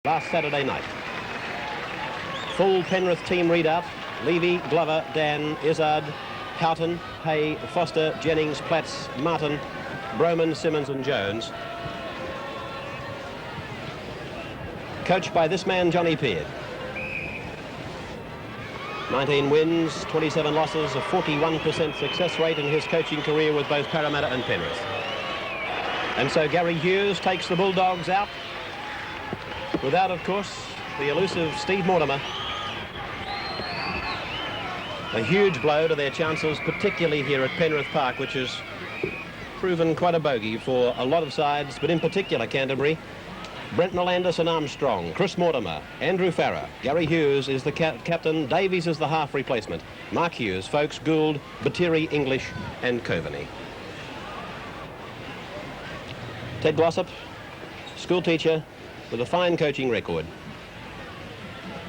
last Saturday night. Full Penrith team readout: Levy, Glover, Dan, Izzard, Houghton, Hay, Foster, Jennings, Platts, Martin, Broman, Simmons and Jones. Coached by this man, Johnny Peard. 19 wins, 27 losses, a 41% success rate in his coaching career with both Parramatta and Penrith. And so Gary Hughes takes the Bulldogs out without, of course, the elusive Steve Mortimer. A huge blow to their chances, particularly here at Penrith Park, which has proven quite a bogey for a lot of sides, but in particular Canterbury. Brentnell, Anderson, Armstrong, Chris Mortimer, Andrew Farrer, Gary Hughes is the captain, Davies is the half replacement, Mark Hughes, Folkes, Gould, Batiri, English and Coveney. Ted Glossop, school teacher with a fine coaching record.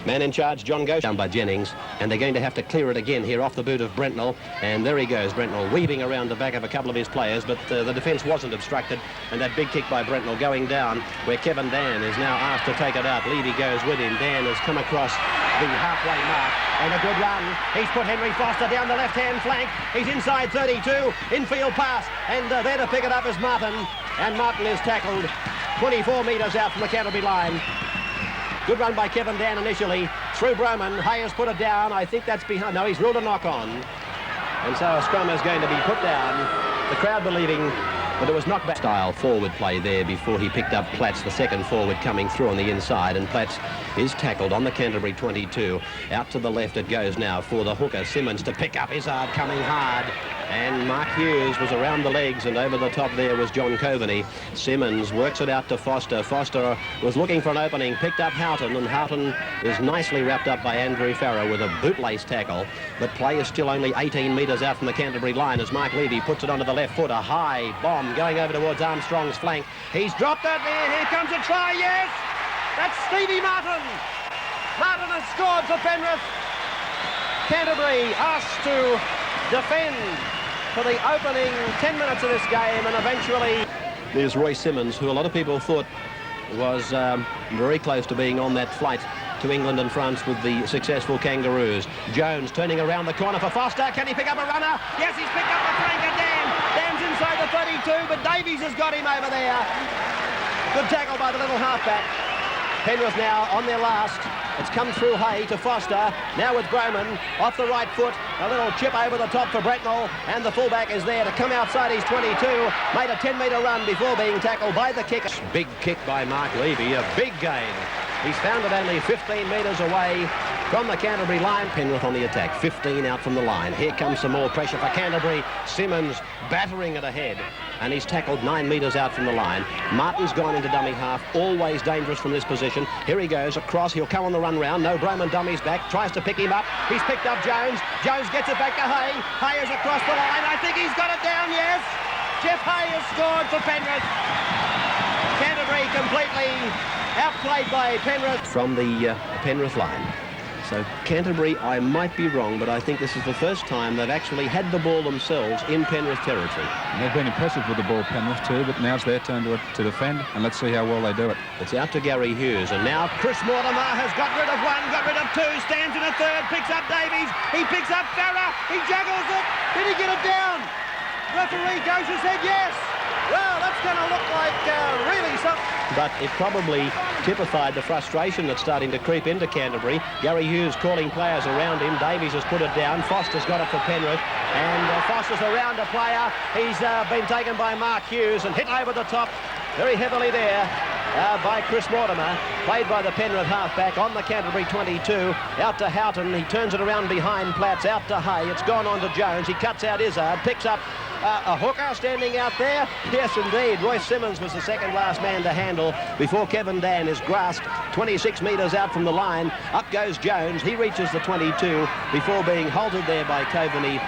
Man in charge, John Ghost, down by Jennings, and they're going to have to clear it again here off the boot of Brentnell, and there he goes, Brentnell weaving around the back of a couple of his players, but the defence wasn't obstructed, and that big kick by Brentnell going down, where Kevin Dan is now asked to take it out. Levy goes with him. Dan has come across the halfway mark, and a good run. He's put Henry Foster down the left-hand flank. He's inside 32, infield pass, and there to pick it up is Martin, and Martin is tackled 24 metres out from the Canterbury line. Good run by Kevin Dan initially, through Broman. Hay has put it down. I think that's behind. No, he's ruled a knock on. And so a scrum is going to be put down. The crowd believing that it was knockback. Style forward play there before he picked up Platts, the second forward coming through on the inside. And Platts is tackled on the Canterbury 22. Out to the left it goes now for the hooker, Simmons, to pick up Izzard coming hard. And Mark Hughes was around the legs, and over the top there was John Coveney. Simmons works it out to Foster. Foster was looking for an opening, picked up Houghton, and Houghton is nicely wrapped up by Andrew Farrer with a bootlace tackle. But play is still only 18 metres out from the Canterbury line as Mark Levy puts it onto the left foot. A high bomb going over towards Armstrong's flank. He's dropped it there. Here comes a try. Yes! That's Stevie Martin. Martin has scored for Penrith. Canterbury asked to defend for the opening 10 minutes of this game, and eventually there's Roy Simmons, who a lot of people thought was very close to being on that flight to England and France with the successful Kangaroos. Jones turning around the corner for Foster. Can he pick up a runner? Yes, he's picked up a flanker. Dan's inside the 32, but Davies has got him over there. Good tackle by the little halfback. Penrith now on their last. It's come through Hay to Foster. Now with Broman off the right foot. A little chip over the top for Brentnell, and the fullback is there to come outside his 22. Made a 10-metre run before being tackled by the kicker. Big kick by Mark Levy, a big gain. He's found it only 15 metres away from the Canterbury line. Penrith on the attack, 15 out from the line. Here comes some more pressure for Canterbury. Simmons battering it ahead, and he's tackled 9 metres out from the line. Martin's gone into dummy half, always dangerous from this position. Here he goes across, he'll come on the run round. No, Broman dummies back, tries to pick him up. He's picked up Jones. Jones gets it back to Hay. Hay is across the line. I think he's got it down, yes. Jeff Hay has scored for Penrith. Canterbury completely outplayed by Penrith. From the Penrith line. So Canterbury, I might be wrong, but I think this is the first time they've actually had the ball themselves in Penrith territory. And they've been impressive with the ball, Penrith, too, but now it's their turn to defend, and let's see how well they do it. It's out to Gary Hughes, and now Chris Mortimer has got rid of one, got rid of two, stands in a third, picks up Davies, he picks up Farrer, he juggles it, did he get it down? Referee goes his head, yes! Well, that's going to look like really something. But it probably typified the frustration that's starting to creep into Canterbury. Gary Hughes calling players around him. Davies has put it down. Foster's got it for Penrith. And Foster's around a player. He's been taken by Mark Hughes and hit over the top very heavily there by Chris Mortimer. Played by the Penrith halfback on the Canterbury 22. Out to Houghton. He turns it around behind Platts. Out to Hay. It's gone on to Jones. He cuts out Izzard. Picks up a hooker standing out there. Yes, indeed. Roy Simmons was the second last man to handle before Kevin Dan is grasped 26 metres out from the line. Up goes Jones. He reaches the 22 before being halted there by Coveney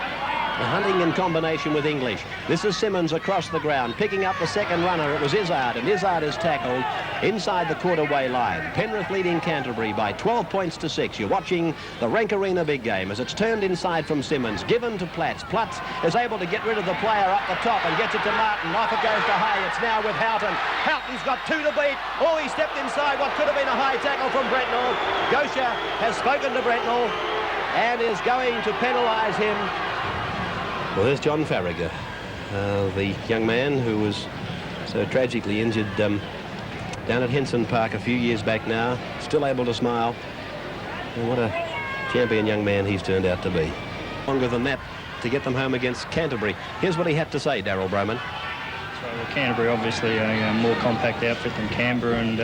hunting in combination with English. This is Simmons across the ground, picking up the second runner. It was Izzard, and Izzard is tackled inside the quarter-way line. Penrith leading Canterbury by 12 points to 6. You're watching the Rank Arena big game as it's turned inside from Simmons, given to Platts. Platts is able to get rid of the player up the top and gets it to Martin. Off it goes to Hay. It's now with Houghton. Houghton's got 2 to beat. Oh, he stepped inside what could have been a high tackle from Brentnall. Gosha has spoken to Brentnall and is going to penalise him. Well, there's John Farragher, the young man who was so tragically injured down at Henson Park a few years back now, still able to smile. And what a champion young man he's turned out to be. Longer than that to get them home against Canterbury. Here's what he had to say, Darryl Broman. So Canterbury obviously a more compact outfit than Canberra, and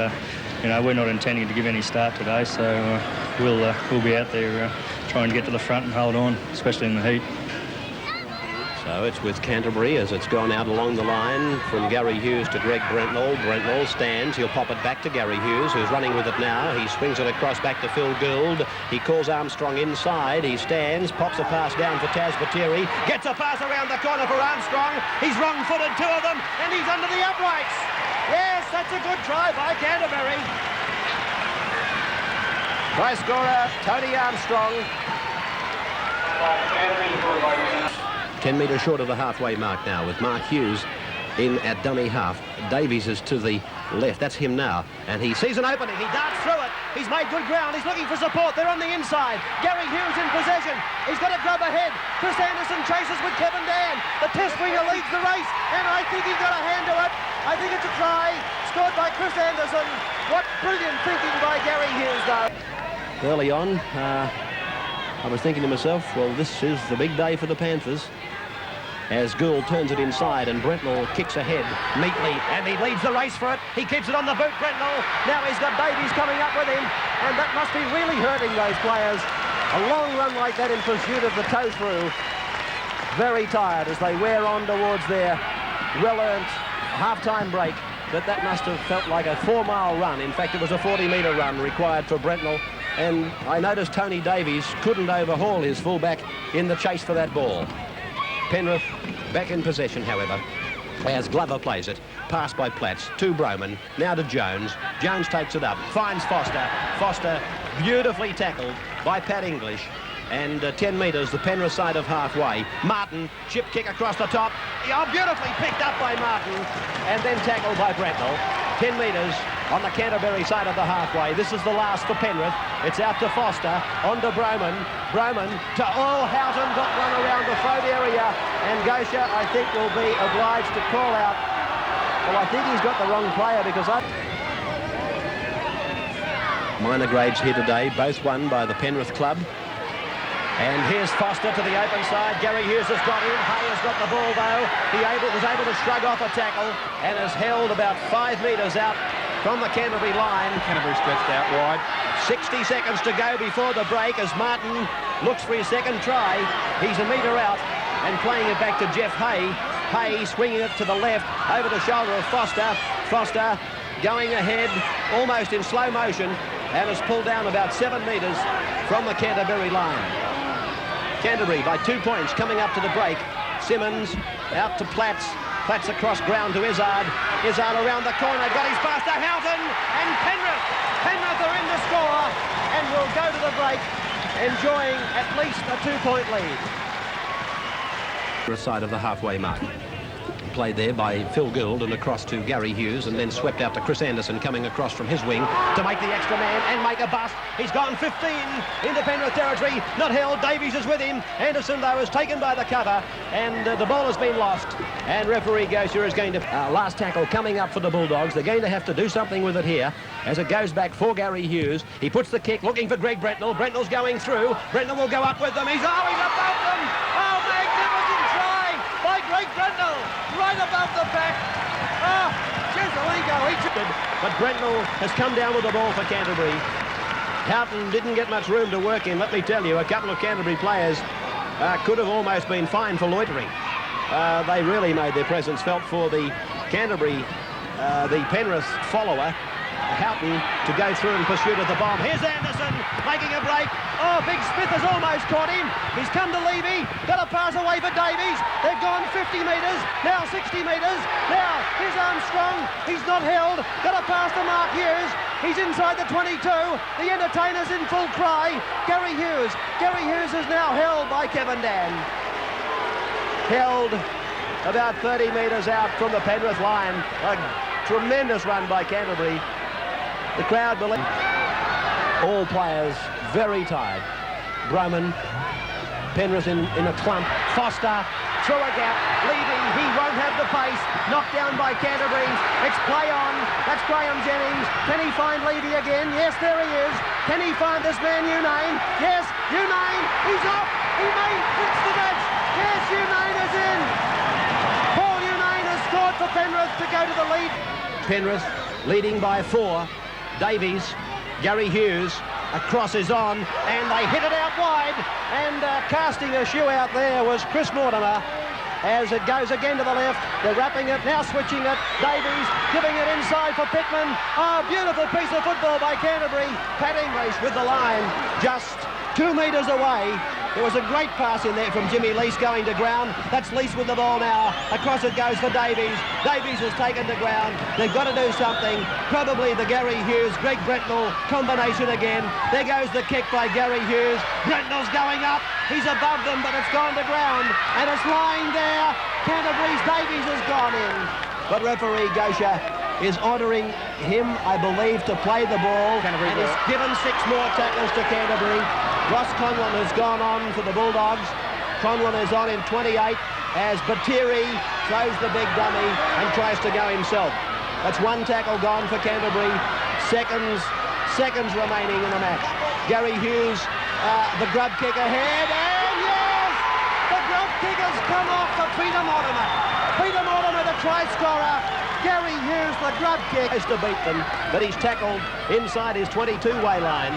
you know, we're not intending to give any start today, so we'll be out there trying to get to the front and hold on, especially in the heat. So it's with Canterbury as it's gone out along the line from Gary Hughes to Greg Brentnall. Brentnall stands. He'll pop it back to Gary Hughes, who's running with it now. He swings it across back to Phil Gould. He calls Armstrong inside. He stands, pops a pass down for Taz Batiri. Gets a pass around the corner for Armstrong. He's wrong-footed, 2 of them, and he's under the uprights. Yes, that's a good try by Canterbury. Try scorer, Tony Armstrong. 10 metres short of the halfway mark now with Mark Hughes in at dummy half. Davies is to the left. That's him now. And he sees an opening. He darts through it. He's made good ground. He's looking for support. They're on the inside. Gary Hughes in possession. He's got a grub ahead. Chris Anderson chases with Kevin Dan. The test winger leads the race. And I think he's got a hand to it. I think it's a try. Scored by Chris Anderson. What brilliant thinking by Gary Hughes, though. Early on, I was thinking to myself, well, this is the big day for the Panthers. As Gould turns it inside and Brentnall kicks ahead neatly and he leads the race for it. He keeps it on the boot, Brentnall. Now he's got Davies coming up with him, and that must be really hurting those players. A long run like that in pursuit of the toe through. Very tired as they wear on towards their well-earned half-time break. But that must have felt like a 4-mile run. In fact, it was a 40-metre run required for Brentnall. And I noticed Tony Davies couldn't overhaul his fullback in the chase for that ball. Penrith back in possession, however, as Glover plays it. Pass by Platts to Broman, now to Jones. Jones takes it up, finds Foster. Foster beautifully tackled by Pat English. And 10 metres, the Penrith side of halfway. Martin, chip kick across the top. Oh, beautifully picked up by Martin and then tackled by Brentnall. 10 metres on the Canterbury side of the halfway. This is the last for Penrith. It's out to Foster, on to Broman. Broman to Houghton, got run around the throat area. And Gosha, I think, will be obliged to call out. Well, I think he's got the wrong player because minor grades here today, both won by the Penrith club. And here's Foster to the open side. Gary Hughes has got in. Hay has got the ball, though. He was able to shrug off a tackle and has held about 5 metres out from the Canterbury line. Canterbury stretched out wide. 60 seconds to go before the break as Martin looks for his second try. He's a metre out and playing it back to Jeff Hay. Hay swinging it to the left over the shoulder of Foster. Foster going ahead almost in slow motion and has pulled down about 7 metres from the Canterbury line. Canterbury by 2 points coming up to the break. Simmons out to Platts. Platts across ground to Izzard. Izzard around the corner, got his pass to Houghton, and Penrith. Penrith are in the score and will go to the break enjoying at least a 2-point lead. Side of the halfway mark. Played there by Phil Gould and across to Gary Hughes and then swept out to Chris Anderson coming across from his wing to make the extra man and make a bust. He's gone 15 into Penrith territory, not held. Davies is with him. Anderson, though, is taken by the cover and the ball has been lost. And referee Gosha is going to... last tackle coming up for the Bulldogs. They're going to have to do something with it here as it goes back for Gary Hughes. He puts the kick looking for Greg Brentnall. Brentnall's going through. Brentnall will go up with them. He's above them. Oh, magnificent try by Greg Brentnall. Right above the back. Oh, Jesaligo. But Brentnall has come down with the ball for Canterbury. Houghton didn't get much room to work in. Let me tell you, a couple of Canterbury players could have almost been fined for loitering. They really made their presence felt for the Canterbury, the Penrith follower. Houghton to go through in pursuit of the bomb. Here's Anderson making a break. Oh, Big Smith has almost caught him. He's come to Levy. Got a pass away for Davies. They've gone 50 metres, now 60 metres. Now, here's Armstrong. He's not held. Got a pass to Mark Hughes. He's inside the 22. The entertainer's in full cry. Gary Hughes. Gary Hughes is now held by Kevin Dan. Held about 30 metres out from the Penrith line. A tremendous run by Canterbury. The crowd believe. All players very tired. Broman, Penrith in a clump. Foster through a gap, leaving. He won't have the pace. Knocked down by Canterbury. It's play on. That's Graham Jennings. Can he find Levy again? Yes, there he is. Can he find this man, Unane? Yes, Unane. He's off. He may fix the match. Yes, Unane is in. Paul Unane has scored for Penrith to go to the lead. Penrith leading by 4. Davies, Gary Hughes, a cross is on, and they hit it out wide, and casting a shoe out there was Chris Mortimer. As it goes again to the left, they're wrapping it, now switching it. Davies giving it inside for Pittman. Oh, beautiful piece of football by Canterbury. Pat English with the line, just 2 metres away. There was a great pass in there from Jimmy Lease going to ground. That's Lease with the ball now. Across it goes for Davies. Davies has taken to ground. They've got to do something. Probably the Gary Hughes, Greg Brentnell combination again. There goes the kick by Gary Hughes. Brentnell's going up. He's above them, but it's gone to ground. And it's lying there. Canterbury's Davies has gone in. But referee Gosha is ordering him, I believe, to play the ball. Canterbury and he's given 6 more tackles to Canterbury. Ross Conlon has gone on for the Bulldogs. Conlon is on in 28 as Batiri throws the big dummy and tries to go himself. That's 1 tackle gone for Canterbury. Seconds remaining in the match. Gary Hughes, the grub kick ahead, and yes! The grub kick has come off for Peter Mortimer. Peter Mortimer, the try scorer. Gary Hughes, the grub kick, has to beat them, but he's tackled inside his 22-way line.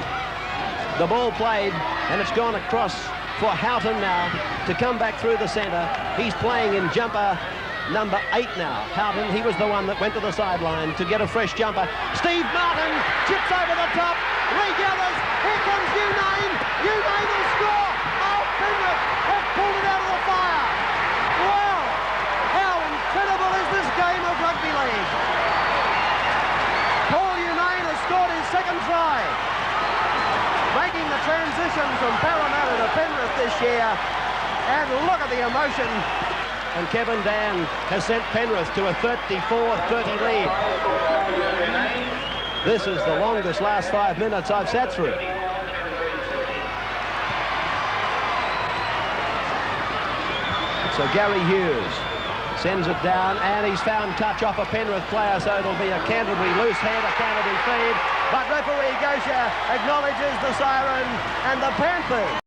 The ball played, and it's gone across for Houghton now to come back through the centre. He's playing in jumper number 8 now. Houghton, he was the one that went to the sideline to get a fresh jumper. Steve Martin chips over the top, regathers. Here comes Unane. Unane will score. Oh, Penrith have pulled it out of the fire. Wow, how incredible is this game of rugby league? Paul Unane has scored his 2nd try, making the transition from Parramatta to Penrith this year. And look at the emotion. And Kevin Dan has sent Penrith to a 34-30 lead. This is the longest last 5 minutes I've sat through. So Gary Hughes sends it down, and he's found touch off a Penrith player, so it'll be a Canterbury loose head, a Canterbury feed. But referee Gosha acknowledges the siren, and the Panthers